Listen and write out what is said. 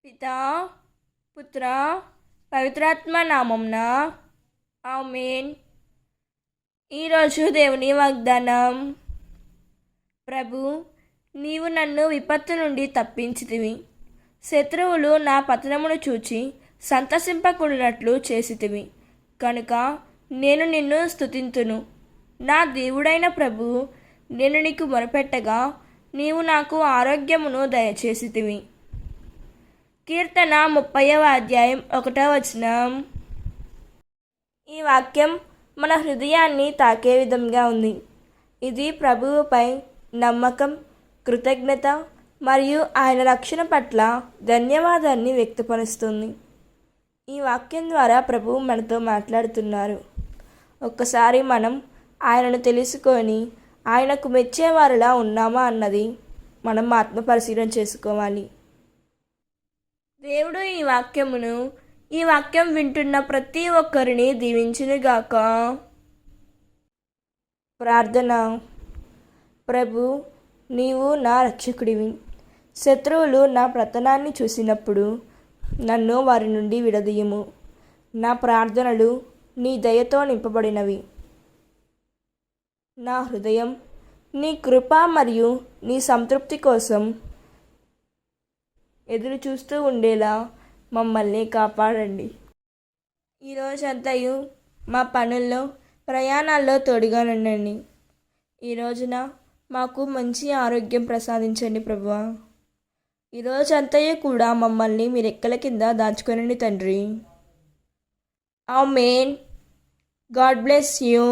పితా, పుత్ర, పవిత్రాత్మ నామంన ఆమేన్. ఈరోజు దేవుని వాగ్దానం. ప్రభు, నీవు నన్ను విపత్తు నుండి తప్పించితివి. శత్రువులు నా పతనమును చూచి సంతసింపకుండానట్లు చేసితివి కనుక నేను నిన్ను స్తుతింతును. నా దేవుడైన ప్రభు, నేను నీకు మొరపెట్టగా నీవు నాకు ఆరోగ్యమును దయచేసితివి. కీర్తన 30వ అధ్యాయం 1వ వచనం. ఈ వాక్యం మన హృదయాన్ని తాకే విధంగా ఉంది. ఇది ప్రభువుపై నమ్మకం, కృతజ్ఞత మరియు ఆయన రక్షణ పట్ల ధన్యవాదాన్ని వ్యక్తపరుస్తుంది. ఈ వాక్యం ద్వారా ప్రభువు మనతో మాట్లాడుతున్నారు. ఒక్కసారి మనం ఆయనను తెలుసుకొని ఆయనకు మెచ్చేవారిలా ఉన్నామా అన్నది మనం ఆత్మపరిశీలన చేసుకోవాలి. దేవుడు ఈ వాక్యం వింటున్న ప్రతి ఒక్కరిని దీవించునుగాక. ప్రార్థన. ప్రభు, నీవు నా రక్షకుడివి. శత్రువులు నా పతనాన్ని చూసినప్పుడు నన్ను వారి నుండి విడదీయుము. నా ప్రార్థనలు నీ దయతో నింపబడినవి. నా హృదయం నీ కృప మరియు నీ సంతృప్తి కోసం ఎదురు చూస్తూ ఉండేలా మమ్మల్ని కాపాడండి. ఈరోజంతయు మా పనుల్లో, ప్రయాణాల్లో తోడుగా ఉండండి. ఈ రోజున మాకు మంచి ఆరోగ్యం ప్రసాదించండి ప్రభువా. ఈరోజంతయు కూడా మమ్మల్ని మీ రెక్కల కింద దాచుకొనండి తండ్రి. ఆమేన్. God bless you.